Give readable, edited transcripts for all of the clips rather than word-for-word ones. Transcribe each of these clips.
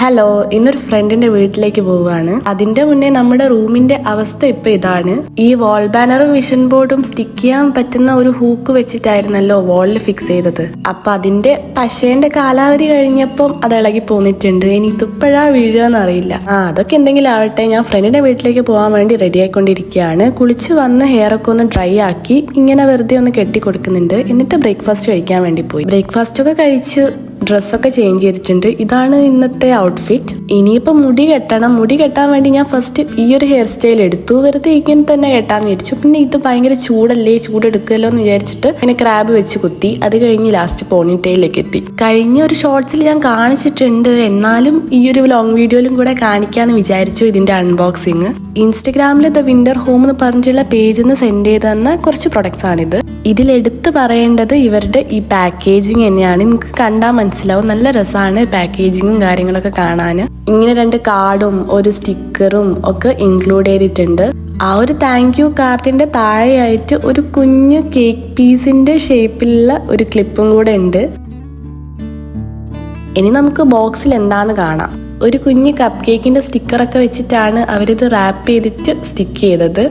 Hello, ഇന്നൊരു ഫ്രണ്ടിന്റെ വീട്ടിലേക്ക് പോവുകയാണ്. അതിന്റെ മുന്നേ നമ്മുടെ റൂമിന്റെ അവസ്ഥ ഇപ്പൊ ഇതാണ്. ഈ വാൾ ബാനറും വിഷൻ ബോർഡും സ്റ്റിക്ക് ചെയ്യാൻ പറ്റുന്ന ഒരു ഹൂക്ക് വെച്ചിട്ടായിരുന്നല്ലോ വാളിൽ ഫിക്സ് ചെയ്തത്. അപ്പൊ അതിന്റെ പശേന്റെ കാലാവധി കഴിഞ്ഞപ്പം അത് ഇളകി പോന്നിട്ടുണ്ട്. ഇനി ഇതുപ്പോഴാ വീഴുകയെന്ന് അറിയില്ല. അതൊക്കെ എന്തെങ്കിലും ആവട്ടെ. ഞാൻ ഫ്രണ്ടിന്റെ വീട്ടിലേക്ക് പോകാൻ വേണ്ടി റെഡി ആയിക്കൊണ്ടിരിക്കുകയാണ്. കുളിച്ച് വന്ന് ഹെയർ ഒക്കെ ഒന്ന് ഡ്രൈ ആക്കി ഇങ്ങനെ വെറുതെ ഒന്ന് കെട്ടി കൊടുക്കുന്നുണ്ട്. എന്നിട്ട് ബ്രേക്ക്ഫാസ്റ്റ് കഴിക്കാൻ വേണ്ടി പോയി. ബ്രേക്ക്ഫാസ്റ്റ് ഒക്കെ കഴിച്ച് ഡ്രസ്സൊക്കെ ചേഞ്ച് ചെയ്തിട്ടുണ്ട്. ഇതാണ് ഇന്നത്തെ ഔട്ട്ഫിറ്റ്. ഇനിയിപ്പോ മുടി കെട്ടണം. മുടി കെട്ടാൻ വേണ്ടി ഞാൻ ഫസ്റ്റ് ഈ ഒരു ഹെയർ സ്റ്റൈൽ എടുത്തു. വെറുതെ ഇങ്ങനെ തന്നെ കെട്ടാന്ന് വിചാരിച്ചു. പിന്നെ ഇത് ഭയങ്കര ചൂടല്ലേ, ചൂടെടുക്കുമല്ലോ എന്ന് വിചാരിച്ചിട്ട് ഇങ്ങനെ ക്രാബ് വെച്ച് കുത്തി. അത് കഴിഞ്ഞ് ലാസ്റ്റ് പോണിറ്റയിലേക്ക് എത്തി. കഴിഞ്ഞ ഒരു ഷോർട്സിൽ ഞാൻ കാണിച്ചിട്ടുണ്ട്. എന്നാലും ഈ ഒരു ലോങ് വീഡിയോയിലും കൂടെ കാണിക്കാന്ന് വിചാരിച്ചു ഇതിന്റെ അൺബോക്സിങ്. ഇൻസ്റ്റഗ്രാമിൽ ദ വിന്റർ ഹോം എന്ന് പറഞ്ഞിട്ടുള്ള പേജിൽ നിന്ന് സെൻഡ് ചെയ്ത് തന്ന കുറച്ച് പ്രൊഡക്ട്സ് ആണിത്. ഇതിലെടുത്ത് പറയേണ്ടത് ഇവരുടെ ഈ പാക്കേജിങ് തന്നെയാണ്. നിങ്ങൾക്ക് കണ്ടാൽ മനസ്സിലാവും, നല്ല രസമാണ് പാക്കേജിങ്ങും കാര്യങ്ങളൊക്കെ കാണാൻ. ഇങ്ങനെ 2 കാർഡും ഒരു സ്റ്റിക്കറും ഒക്കെ ഇൻക്ലൂഡ് ചെയ്തിട്ടുണ്ട്. ആ ഒരു താങ്ക് യു കാർഡിന്റെ താഴെയായിട്ട് ഒരു കുഞ്ഞു കേക്ക് പീസിന്റെ ഷേപ്പിലുള്ള ഒരു ക്ലിപ്പും കൂടെ ഉണ്ട്. ഇനി നമുക്ക് ബോക്സിൽ എന്താന്ന് കാണാം. ഒരു കുഞ്ഞ് കപ്പ് കേക്കിന്റെ സ്റ്റിക്കറൊക്കെ വെച്ചിട്ടാണ് അവരിത് റാപ്പ് ചെയ്തിട്ട് സ്റ്റിക്ക് ചെയ്തത്.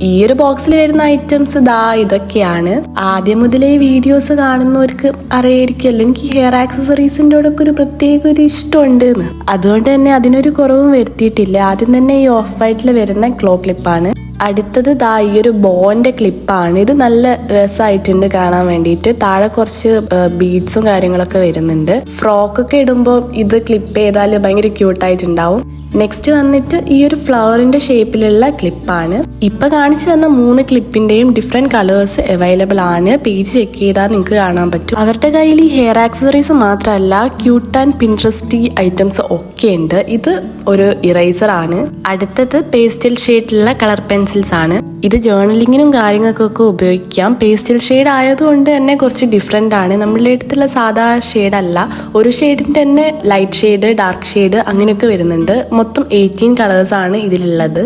ഈ ഒരു ബോക്സിൽ വരുന്ന ഐറ്റംസ് ഇതൊക്കെയാണ്. ആദ്യം മുതലേ വീഡിയോസ് കാണുന്നവർക്ക് അറിയായിരിക്കുമല്ലോ, എനിക്ക് ഹെയർ ആക്സസറീസിൻ്റെ ഒക്കെ ഒരു പ്രത്യേക ഒരു ഇഷ്ടമുണ്ട് എന്ന്. അതുകൊണ്ട് തന്നെ അതിനൊരു കുറവും വരുത്തിയിട്ടില്ല. ആദ്യം തന്നെ ഈ ഓഫ് വൈറ്റിൽ വരുന്ന ക്ലോ ക്ലിപ്പാണ്. അടുത്തത് ഈ ഒരു ബോന്റെ ക്ലിപ്പാണ്. ഇത് നല്ല രസമായിട്ടുണ്ട് കാണാൻ വേണ്ടിയിട്ട്. താഴെ കുറച്ച് ബീഡ്സും കാര്യങ്ങളൊക്കെ വരുന്നുണ്ട്. ഫ്രോക്കൊക്കെ ഇടുമ്പോൾ ഇത് ക്ലിപ്പ് ചെയ്താൽ ഭയങ്കര ക്യൂട്ടായിട്ടുണ്ടാവും. നെക്സ്റ്റ് വന്നിട്ട് ഈ ഒരു ഫ്ലവറിന്റെ ഷേപ്പിലുള്ള ക്ലിപ്പാണ്. ഇപ്പൊ കാണിച്ചു തന്ന 3 ക്ലിപ്പിന്റെയും ഡിഫറെന്റ് കളേഴ്സ് അവൈലബിൾ ആണ്. പേജ് ചെക്ക് ചെയ്താൽ നിങ്ങൾക്ക് കാണാൻ പറ്റും. അവരുടെ കയ്യിൽ ഈ ഹെയർ ആക്സസറീസ് മാത്രമല്ല, ക്യൂട്ട് ആൻഡ് പിൻട്രസ്റ്റി ഐറ്റംസ് ഒക്കെ ഉണ്ട്. ഇത് ഒരു ഇറേസർ ആണ്. അടുത്തത് പേസ്റ്റൽ ഷെയ്ഡിലുള്ള കളർ പെൻസിൽസ് ആണ്. ഇത് ജേർണലിങ്ങിനും കാര്യങ്ങൾക്കൊക്കെ ഉപയോഗിക്കാം. പേസ്റ്റൽ ഷെയ്ഡ് ആയതുകൊണ്ട് തന്നെ കുറച്ച് ഡിഫറെന്റ് ആണ്. നമ്മളുടെ അടുത്തുള്ള സാധാ ഷെയ്ഡ് അല്ല. ഒരു ഷെയ്ഡിന്റെ തന്നെ ലൈറ്റ് ഷെയ്ഡ്, ഡാർക്ക് ഷെയ്ഡ് അങ്ങനെയൊക്കെ വരുന്നുണ്ട്. മൊത്തം 18 കളേഴ്സ് ആണ് ഇതിലുള്ളത്.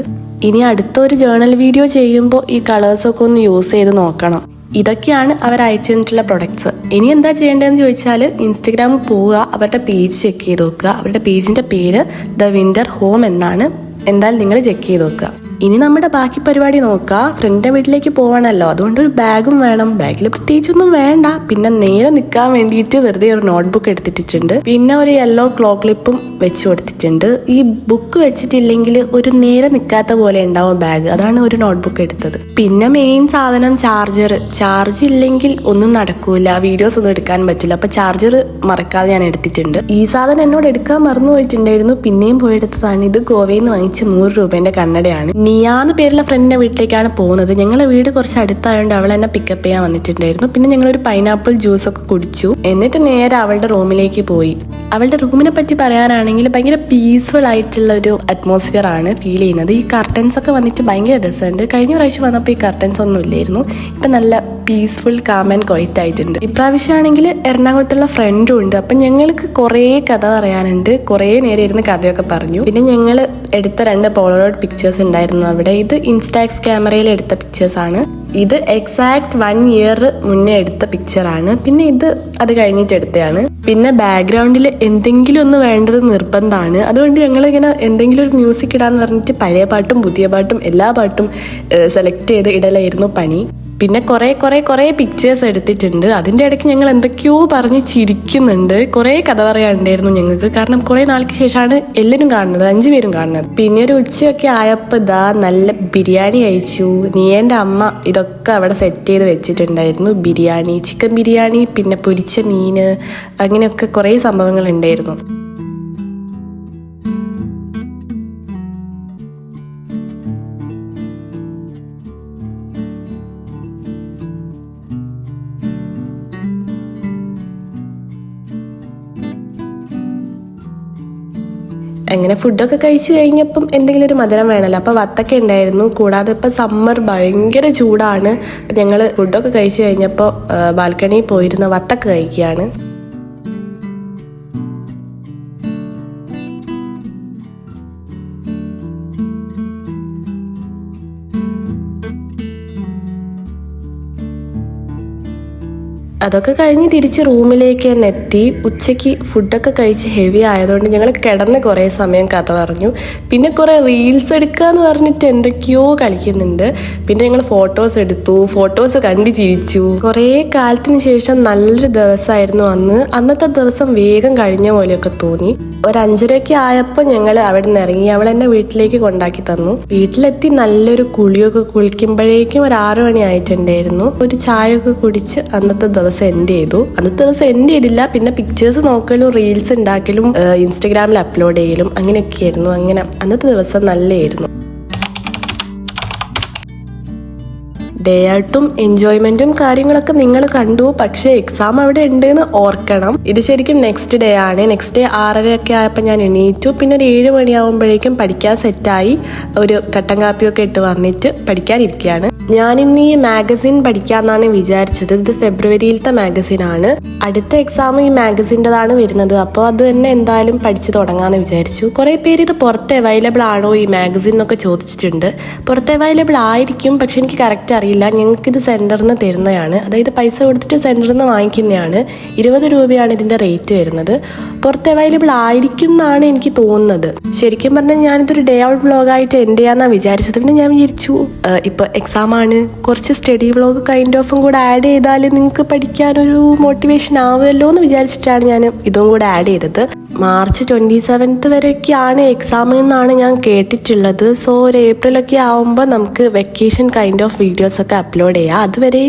ഇനി അടുത്തൊരു ജേർണൽ വീഡിയോ ചെയ്യുമ്പോൾ ഈ കളേഴ്സൊക്കെ ഒന്ന് യൂസ് ചെയ്ത് നോക്കണം. ഇതൊക്കെയാണ് അവർ അയച്ചു തന്നിട്ടുള്ള പ്രൊഡക്ട്സ്. ഇനി എന്താ ചെയ്യേണ്ടതെന്ന് ചോദിച്ചാൽ ഇൻസ്റ്റഗ്രാമിൽ പോവുക, അവരുടെ പേജ് ചെക്ക് ചെയ്ത് നോക്കുക. അവരുടെ പേജിന്റെ പേര് ദ വിന്റർ ഹോം എന്നാണ്. എന്തായാലും നിങ്ങൾ ചെക്ക് ചെയ്ത് നോക്കുക. ഇനി നമ്മുടെ ബാക്കി പരിപാടി നോക്കാം. ഫ്രണ്ടിന്റെ വീട്ടിലേക്ക് പോകണമല്ലോ, അതുകൊണ്ട് ഒരു ബാഗും വേണം. ബാഗിൽ പ്രത്യേകിച്ചൊന്നും വേണ്ട. പിന്നെ നേരെ നിൽക്കാൻ വേണ്ടിയിട്ട് വെറുതെ ഒരു നോട്ട്ബുക്ക് എടുത്തിട്ടുണ്ട്. പിന്നെ ഒരു യെല്ലോ ക്ലോ ക്ലിപ്പും വെച്ച് കൊടുത്തിട്ടുണ്ട്. ഈ ബുക്ക് വെച്ചിട്ടില്ലെങ്കിൽ ഒരു നേരെ നിൽക്കാത്ത പോലെ ഉണ്ടാവും ബാഗ്. അതാണ് ഒരു നോട്ട്ബുക്ക് എടുത്തത്. പിന്നെ മെയിൻ സാധനം ചാർജ് ഇല്ലെങ്കിൽ ഒന്നും നടക്കൂല, വീഡിയോസ് ഒന്നും എടുക്കാൻ പറ്റില്ല. അപ്പൊ ചാർജർ മറക്കാതെ ഞാൻ എടുത്തിട്ടുണ്ട്. ഈ സാധനം എന്നോട് എടുക്കാൻ മറന്നു പോയിട്ടുണ്ടായിരുന്നു. പിന്നെയും പോയെടുത്തതാണ്. ഇത് ഗോവയിൽ നിന്ന് വാങ്ങിച്ച 100 രൂപേന്റെ കണ്ണടയാണ്. നിയാന്ന് പേരുള്ള ഫ്രണ്ടിന്റെ വീട്ടിലേക്കാണ് പോകുന്നത്. ഞങ്ങളുടെ വീട് കുറച്ച് അടുത്തായതുകൊണ്ട് അവൾ എന്നെ പിക്കപ്പ് ചെയ്യാൻ വന്നിട്ടുണ്ടായിരുന്നു. പിന്നെ ഞങ്ങളൊരു പൈനാപ്പിൾ ജ്യൂസ് ഒക്കെ കുടിച്ചു. എന്നിട്ട് നേരെ അവളുടെ റൂമിലേക്ക് പോയി. അവളുടെ റൂമിനെ പറ്റി പറയാനാണെങ്കിൽ ഭയങ്കര പീസ്ഫുൾ ആയിട്ടുള്ള ഒരു അറ്റ്മോസ്ഫിയർ ആണ് ഫീൽ ചെയ്യുന്നത്. ഈ കർട്ടൻസ് ഒക്കെ വന്നിട്ട് ഭയങ്കര രസമുണ്ട്. കഴിഞ്ഞ പ്രാവശ്യം വന്നപ്പോൾ ഈ കർട്ടൻസ് ഒന്നും ഇല്ലായിരുന്നു. ഇപ്പൊ നല്ല പീസ്ഫുൾ, കാം ആൻഡ് ക്വൈറ്റ് ആയിട്ടുണ്ട്. ഇപ്രാവശ്യമാണെങ്കിൽ എറണാകുളത്തുള്ള ഫ്രണ്ടും ഉണ്ട്. അപ്പം ഞങ്ങൾക്ക് കുറേ കഥ പറയാനുണ്ട്. കുറേ നേരം ഇരുന്ന് കഥയൊക്കെ പറഞ്ഞു. പിന്നെ ഞങ്ങൾ എടുത്ത 2 പോളറോയിഡ് പിക്ചേഴ്സ് ഉണ്ടായിരുന്നു അവിടെ. ഇത് ഇൻസ്റ്റാക്സ് ക്യാമറയിൽ എടുത്ത പിക്ചേഴ്സ് ആണ്. ഇത് എക്സാക്ട് 1 ഇയർ മുന്നേ എടുത്ത പിക്ചറാണ്. പിന്നെ ഇത് അത് കഴിഞ്ഞിട്ട് എടുത്തതാണ്. പിന്നെ ബാക്ക്ഗ്രൗണ്ടിൽ എന്തെങ്കിലും ഒന്ന് വേണ്ടത് നിർബന്ധമാണ്. അതുകൊണ്ട് ഞങ്ങൾ ഇങ്ങനെ എന്തെങ്കിലും ഒരു മ്യൂസിക് ഇടാന്ന് പറഞ്ഞിട്ട് പഴയ പാട്ടും പുതിയ പാട്ടും എല്ലാ പാട്ടും സെലക്ട് ചെയ്ത് ഇടലായിരുന്നു പണി. പിന്നെ കുറേ പിക്ചേഴ്സ് എടുത്തിട്ടുണ്ട്. അതിൻ്റെ ഇടയ്ക്ക് ഞങ്ങൾ എന്തൊക്കെയോ പറഞ്ഞ് ചിരിക്കുന്നുണ്ട്. കുറേ കഥ പറയാനുണ്ടായിരുന്നു ഞങ്ങൾക്ക്. കാരണം കുറേ നാൾക്ക് ശേഷമാണ് എല്ലാവരും കാണുന്നത്, 5 പേരും കാണുന്നത്. പിന്നെ ഒരു ഉച്ചയൊക്കെ ആയപ്പോൾ നല്ല ബിരിയാണി കഴിച്ചു. നീയൻ്റെ അമ്മ ഇതൊക്കെ അവിടെ സെറ്റ് ചെയ്ത് വെച്ചിട്ടുണ്ടായിരുന്നു. ബിരിയാണി, ചിക്കൻ ബിരിയാണി, പിന്നെ പൊരിച്ച മീന്, അങ്ങനെയൊക്കെ കുറേ സംഭവങ്ങൾ ഉണ്ടായിരുന്നു. അങ്ങനെ ഫുഡൊക്കെ കഴിച്ചു കഴിഞ്ഞപ്പം എന്തെങ്കിലും ഒരു മധുരം വേണമല്ലോ. അപ്പോൾ വത്തക്ക ഉണ്ടായിരുന്നു. കൂടാതെ ഇപ്പം സമ്മർ ഭയങ്കര ചൂടാണ്. അപ്പം ഞങ്ങൾ ഫുഡൊക്കെ കഴിച്ചു കഴിഞ്ഞപ്പോൾ ബാൽക്കണിയിൽ പോയിരുന്ന വത്തക്ക കഴിക്കുകയാണ്. അതൊക്കെ കഴിഞ്ഞ് തിരിച്ച് റൂമിലേക്ക് തന്നെ എത്തി. ഉച്ചയ്ക്ക് ഫുഡൊക്കെ കഴിച്ച് ഹെവി ആയതുകൊണ്ട് ഞങ്ങൾ കിടന്ന് കുറേ സമയം കഥ പറഞ്ഞു. പിന്നെ കുറേ റീൽസ് എടുക്കാന്ന് പറഞ്ഞിട്ട് എന്തൊക്കെയോ കളിക്കുന്നുണ്ട്. പിന്നെ ഞങ്ങൾ ഫോട്ടോസ് എടുത്തു, ഫോട്ടോസ് കണ്ടു ചിരിച്ചു. കുറേ കാലത്തിന് ശേഷം നല്ലൊരു ദിവസമായിരുന്നു അന്ന്. അന്നത്തെ ദിവസം വേഗം കഴിഞ്ഞ പോലെയൊക്കെ തോന്നി. ഒരു 5:30 ആയപ്പോൾ ഞങ്ങൾ അവിടെ നിന്ന് ഇറങ്ങി. അവൾ എന്നെ വീട്ടിലേക്ക് കൊണ്ടാക്കി തന്നു. വീട്ടിലെത്തി നല്ലൊരു കുളിയൊക്കെ കുളിക്കുമ്പോഴേക്കും ഒരു 6 മണി ആയിട്ടുണ്ടായിരുന്നു. ഒരു ചായ ഒക്കെ കുടിച്ച് അന്നത്തെ ദിവസം എൻഡ് ചെയ്തു. അന്നത്തെ ദിവസം എൻഡ് ചെയ്തില്ല, പിന്നെ പിക്ചേഴ്സ് നോക്കലും റീൽസ് ഉണ്ടാക്കലും ഇൻസ്റ്റഗ്രാമിൽ അപ്ലോഡ് ചെയ്യലും അങ്ങനെയൊക്കെയായിരുന്നു. അങ്ങനെ അന്നത്തെ ദിവസം നല്ലതായിരുന്നു. ഡേ ഔട്ടും എൻജോയ്മെന്റും കാര്യങ്ങളൊക്കെ നിങ്ങൾ കണ്ടു. പക്ഷെ എക്സാം അവിടെ ഉണ്ടെന്ന് ഓർക്കണം. ഇത് ശരിക്കും നെക്സ്റ്റ് ഡേ ആണ്. നെക്സ്റ്റ് ഡേ 6:30 ആയപ്പോൾ ഞാൻ എണീറ്റു. പിന്നെ ഒരു 7 മണിയാവുമ്പോഴേക്കും പഠിക്കാൻ സെറ്റായി ഒരു കട്ടൻ കാപ്പിയൊക്കെ ഇട്ട് വന്നിട്ട് പഠിക്കാനിരിക്കുകയാണ്. ഞാനിന്ന് ഈ മാഗസിൻ പഠിക്കാമെന്നാണ് വിചാരിച്ചത്. ഇത് ഫെബ്രുവരിയിലത്തെ മാഗസിനാണ്. അടുത്ത എക്സാം ഈ മാഗസിൻ്റെതാണ് വരുന്നത്. അപ്പോൾ അത് തന്നെ എന്തായാലും പഠിച്ചു തുടങ്ങാമെന്ന് വിചാരിച്ചു. കുറേ പേര് ഇത് പുറത്ത് അവൈലബിൾ ആണോ ഈ മാഗസിൻ എന്നൊക്കെ ചോദിച്ചിട്ടുണ്ട്. പുറത്ത് അവൈലബിൾ ആയിരിക്കും, പക്ഷെ എനിക്ക് കറക്റ്റ് അറിയില്ല. ഞങ്ങൾക്കിത് സെൻറ്ററിൽ നിന്ന് തരുന്നതാണ്, അതായത് പൈസ കൊടുത്തിട്ട് സെൻറ്ററിൽ നിന്ന് വാങ്ങിക്കുന്നതാണ്. 20 രൂപയാണ് ഇതിൻ്റെ റേറ്റ് വരുന്നത്. പുറത്ത് അവൈലബിൾ ആയിരിക്കും എന്നാണ് എനിക്ക് തോന്നുന്നത്. ശരിക്കും പറഞ്ഞാൽ ഞാനിതൊരു ഡേ ഔട്ട് വ്ളോഗായിട്ട് എൻഡ് ചെയ്യാമെന്നാണ് വിചാരിച്ചത്. പിന്നെ ഞാൻ വിചാരിച്ചു ഇപ്പോൾ എക്സാം ആണ്, കുറച്ച് സ്റ്റഡി വ്ളോഗ് കൈൻഡ് ഓഫും കൂടെ ആഡ് ചെയ്താൽ നിങ്ങൾക്ക് പഠിക്കാനൊരു മോട്ടിവേഷൻ ആവുമല്ലോ എന്ന് വിചാരിച്ചിട്ടാണ് ഞാൻ ഇതും കൂടെ ആഡ് ചെയ്തത്. മാർച്ച് 27 വരെയൊക്കെയാണ് എക്സാം എന്നാണ് ഞാൻ കേട്ടിട്ടുള്ളത്. സോ ഒരു ഏപ്രിലൊക്കെ ആവുമ്പോൾ നമുക്ക് വെക്കേഷൻ കൈൻഡ് ഓഫ് വീഡിയോസ് ഒക്കെ അപ്ലോഡ് ചെയ്യാം. അതുവരെ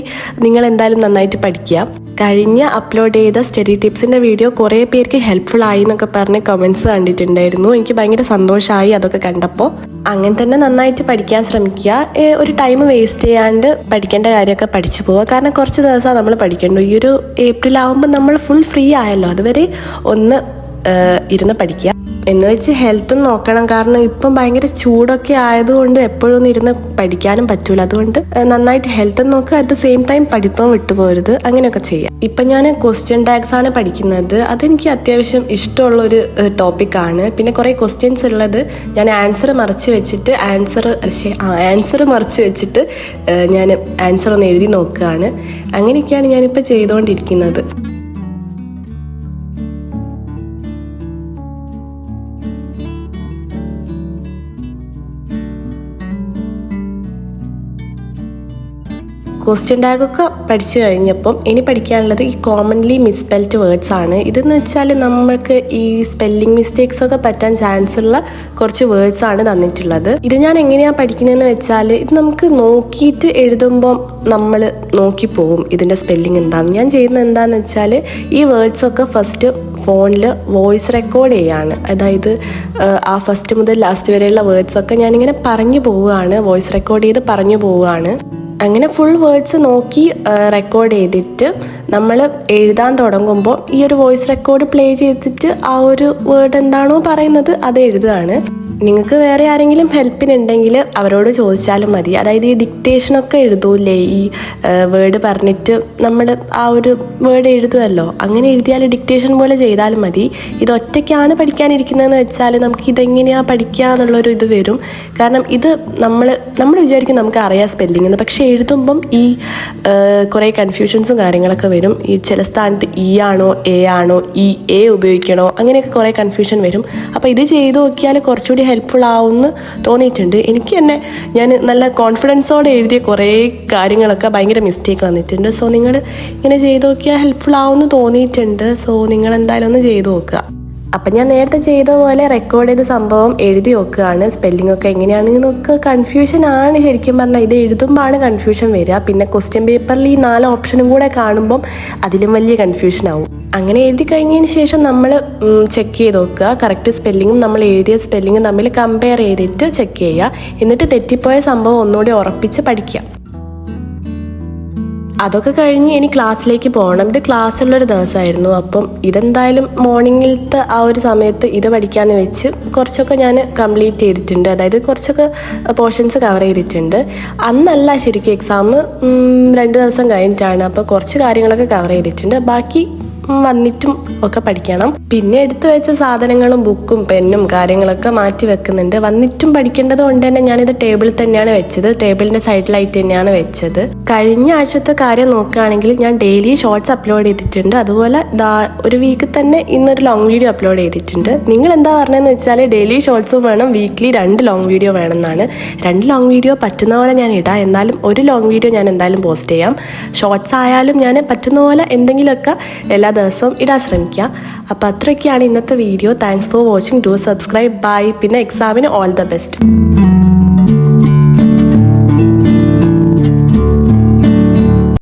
നിങ്ങൾ എന്തായാലും നന്നായിട്ട് പഠിക്കുക. കഴിഞ്ഞ അപ്ലോഡ് ചെയ്ത സ്റ്റഡി ടിപ്സിൻ്റെ വീഡിയോ കുറേ പേർക്ക് ഹെൽപ്ഫുൾ ആയി എന്നൊക്കെ പറഞ്ഞ് കമൻസ് കണ്ടിട്ടുണ്ടായിരുന്നു. എനിക്ക് ഭയങ്കര സന്തോഷമായി അതൊക്കെ കണ്ടപ്പോൾ. അങ്ങനെ തന്നെ നന്നായിട്ട് പഠിക്കാൻ ശ്രമിക്കുക. ഒരു ടൈം വേസ്റ്റ് ചെയ്യാണ്ട് പഠിക്കേണ്ട കാര്യമൊക്കെ പഠിച്ചു പോവുക. കാരണം കുറച്ച് ദിവസമാണ് നമ്മൾ പഠിക്കേണ്ടു. ഈ ഒരു ഏപ്രിൽ ആകുമ്പോൾ നമ്മൾ ഫുൾ ഫ്രീ ആയല്ലോ. അതുവരെ ഒന്ന് ഇരുന്ന് പഠിക്കുക. എന്ന് വെച്ച് ഹെൽത്തും നോക്കണം. കാരണം ഇപ്പം ഭയങ്കര ചൂടൊക്കെ ആയതുകൊണ്ട് എപ്പോഴും ഒന്നും ഇരുന്ന് പഠിക്കാനും പറ്റൂല. അതുകൊണ്ട് നന്നായിട്ട് ഹെൽത്തും നോക്കുക, അറ്റ് ദ സെയിം ടൈം പഠിത്തവും വിട്ടുപോകരുത്. അങ്ങനെയൊക്കെ ചെയ്യാം. ഇപ്പം ഞാൻ ക്വസ്റ്റ്യൻ ടാഗ്സ് ആണ് പഠിക്കുന്നത്. അതെനിക്ക് അത്യാവശ്യം ഇഷ്ടമുള്ളൊരു ടോപ്പിക്കാണ്. പിന്നെ കുറേ ക്വസ്റ്റ്യൻസ് ഉള്ളത് ഞാൻ ആൻസർ മറിച്ച് വെച്ചിട്ട് ഞാൻ ആൻസർ ഒന്ന് എഴുതി നോക്കുകയാണ്. അങ്ങനെയൊക്കെയാണ് ഞാനിപ്പോൾ ചെയ്തുകൊണ്ടിരിക്കുന്നത്. ക്വസ്റ്റ്യൻ ടാഗൊക്കെ പഠിച്ചു കഴിഞ്ഞപ്പം ഇനി പഠിക്കാനുള്ളത് ഈ കോമൺലി മിസ്പെൽഡ് വേർഡ്സ് ആണ്. ഇതെന്ന് വെച്ചാൽ നമ്മൾക്ക് ഈ സ്പെല്ലിംഗ് മിസ്റ്റേക്സ് ഒക്കെ പറ്റാൻ ചാൻസ് ഉള്ള കുറച്ച് വേർഡ്സ് ആണ് തന്നിട്ടുള്ളത്. ഇത് ഞാൻ എങ്ങനെയാണ് പഠിക്കുന്നതെന്ന് വെച്ചാൽ ഇത് നമുക്ക് നോക്കിയിട്ട് എഴുതുമ്പം നമ്മൾ നോക്കിപ്പോവും ഇതിൻ്റെ സ്പെല്ലിംഗ് എന്താണെന്ന്. ഞാൻ ചെയ്യുന്നത് എന്താണെന്ന് വെച്ചാൽ ഈ വേർഡ്സൊക്കെ ഫസ്റ്റ് ഫോണിൽ വോയിസ് റെക്കോർഡ് ചെയ്യാണ്. അതായത് ആ ഫസ്റ്റ് മുതൽ ലാസ്റ്റ് വരെയുള്ള വേർഡ്സൊക്കെ ഞാനിങ്ങനെ പറഞ്ഞു പോവുകയാണ്, വോയിസ് റെക്കോർഡ് ചെയ്ത് പറഞ്ഞു പോവുകയാണ്. അങ്ങനെ ഫുൾ വേർഡ്സ് നോക്കി റെക്കോർഡ് ചെയ്തിട്ട് നമ്മൾ എഴുതാൻ തുടങ്ങുമ്പോൾ ഈ ഒരു വോയിസ് റെക്കോർഡ് പ്ലേ ചെയ്തിട്ട് ആ ഒരു വേർഡ് എന്താണോ പറയുന്നത് അത് എഴുതുകയാണ്. നിങ്ങൾക്ക് വേറെ ആരെങ്കിലും ഹെൽപ്പിനുണ്ടെങ്കിൽ അവരോട് ചോദിച്ചാലും മതി. അതായത് ഈ ഡിക്റ്റേഷനൊക്കെ എഴുതൂല്ലേ, ഈ വേർഡ് പറഞ്ഞിട്ട് നമ്മൾ ആ ഒരു വേർഡ് എഴുതുമല്ലോ, അങ്ങനെ എഴുതിയാൽ ഡിക്റ്റേഷൻ പോലെ ചെയ്താലും മതി. ഇത് ഒറ്റയ്ക്കാണ് പഠിക്കാനിരിക്കുന്നതെന്ന് വെച്ചാൽ നമുക്ക് ഇതെങ്ങനെയാണ് പഠിക്കുക എന്നുള്ളൊരു ഇത് വരും. കാരണം ഇത് നമ്മൾ വിചാരിക്കും നമുക്ക് അറിയാം സ്പെല്ലിംഗ് എന്ന്, പക്ഷേ എഴുതുമ്പം ഈ കുറേ കൺഫ്യൂഷൻസും കാര്യങ്ങളൊക്കെ വരും. ഈ ചില സ്ഥാനത്ത് ഇ ആണോ എ ആണോ, ഈ എ ഉപയോഗിക്കണോ, അങ്ങനെയൊക്കെ കുറേ കൺഫ്യൂഷൻ വരും. അപ്പോൾ ഇത് ചെയ്ത് നോക്കിയാൽ കുറച്ചുകൂടി ഹെൽപ്ഫുൾ ആവുമെന്ന് തോന്നിയിട്ടുണ്ട് എനിക്ക് തന്നെ. ഞാൻ നല്ല കോൺഫിഡൻസോടെ എഴുതിയ കുറേ കാര്യങ്ങളൊക്കെ ഭയങ്കര മിസ്റ്റേക്ക് വന്നിട്ടുണ്ട്. സോ നിങ്ങൾ ഇങ്ങനെ ചെയ്ത് നോക്കിയാൽ ഹെൽപ്ഫുൾ ആവുമെന്ന് തോന്നിയിട്ടുണ്ട്. സോ നിങ്ങൾ എന്തായാലും ഒന്ന് ചെയ്ത് നോക്കുക. അപ്പം ഞാൻ നേരത്തെ ചെയ്ത പോലെ റെക്കോർഡ് ചെയ്ത സംഭവം എഴുതി നോക്കുകയാണ്. സ്പെല്ലിംഗ് ഒക്കെ എങ്ങനെയാണെന്നൊക്കെ കൺഫ്യൂഷൻ ആണ് ശരിക്കും പറഞ്ഞാൽ. ഇത് എഴുതുമ്പോഴാണ് കൺഫ്യൂഷൻ വരിക. പിന്നെ ക്വസ്റ്റ്യൻ പേപ്പറിൽ ഈ 4 ഓപ്ഷനും കൂടെ കാണുമ്പം അതിലും വലിയ കൺഫ്യൂഷൻ ആവും. അങ്ങനെ എഴുതി കഴിഞ്ഞതിന് ശേഷം നമ്മൾ ചെക്ക് ചെയ്ത് നോക്കുക. കറക്റ്റ് സ്പെല്ലിങ്ങും നമ്മൾ എഴുതിയ സ്പെല്ലിങ്ങും തമ്മിൽ കമ്പയർ ചെയ്തിട്ട് ചെക്ക് ചെയ്യുക. എന്നിട്ട് തെറ്റിപ്പോയ സംഭവം ഒന്നുകൂടി ഉറപ്പിച്ച് പഠിക്കുക. അതൊക്കെ കഴിഞ്ഞ് ഇനി ക്ലാസ്സിലേക്ക് പോകണം. ഇത് ക്ലാസ്സുള്ളൊരു ദിവസമായിരുന്നു. അപ്പം ഇതെന്തായാലും മോർണിംഗിലത്തെ ആ ഒരു സമയത്ത് ഇത് പഠിക്കാമെന്ന് വെച്ച് കുറച്ചൊക്കെ ഞാൻ കംപ്ലീറ്റ് ചെയ്തിട്ടുണ്ട്. അതായത് കുറച്ചൊക്കെ പോർഷൻസ് കവർ ചെയ്തിട്ടുണ്ട്. അന്നല്ല ശരിക്കും എക്സാം, 2 ദിവസം കഴിഞ്ഞിട്ടാണ്. അപ്പോൾ കുറച്ച് കാര്യങ്ങളൊക്കെ കവർ ചെയ്തിട്ടുണ്ട്. ബാക്കി വന്നിട്ടും ഒക്കെ പഠിക്കണം. പിന്നെ എടുത്തു വെച്ച സാധനങ്ങളും ബുക്കും പെന്നും കാര്യങ്ങളൊക്കെ മാറ്റി വെക്കുന്നുണ്ട്. വന്നിട്ടും പഠിക്കേണ്ടത് കൊണ്ട് തന്നെ ഞാനിത് ടേബിളിൽ തന്നെയാണ് വെച്ചത്. ടേബിളിന്റെ സൈഡിലായിട്ട് തന്നെയാണ് വെച്ചത്. കഴിഞ്ഞ ആഴ്ചത്തെ കാര്യം നോക്കുകയാണെങ്കിൽ ഞാൻ ഡെയിലി ഷോർട്സ് അപ്ലോഡ് ചെയ്തിട്ടുണ്ട്. അതുപോലെ ഒരു വീക്കിൽ തന്നെ ഇന്നൊരു ലോങ് വീഡിയോ അപ്ലോഡ് ചെയ്തിട്ടുണ്ട്. നിങ്ങൾ എന്താ പറഞ്ഞതെന്ന് വെച്ചാൽ ഡെയിലി ഷോർട്സും വേണം, വീക്ക്ലി 2 ലോങ് വീഡിയോ വേണമെന്നാണ്. 2 ലോങ് വീഡിയോ പറ്റുന്ന പോലെ ഞാൻ ഇടാം. എന്നാലും ഒരു ലോങ് വീഡിയോ ഞാൻ എന്തായാലും പോസ്റ്റ് ചെയ്യാം. ഷോർട്സ് ആയാലും ഞാൻ പറ്റുന്ന പോലെ എന്തെങ്കിലുമൊക്കെ എല്ലാ ദിവസവും ഇടാൻ ശ്രമിക്കുക. അപ്പോൾ അത്രയൊക്കെയാണ് ഇന്നത്തെ video. Thanks for watching. Do subscribe. Bye. പിന്നെ എക്സാമിന് ഓൾ ദ ബെസ്റ്റ്.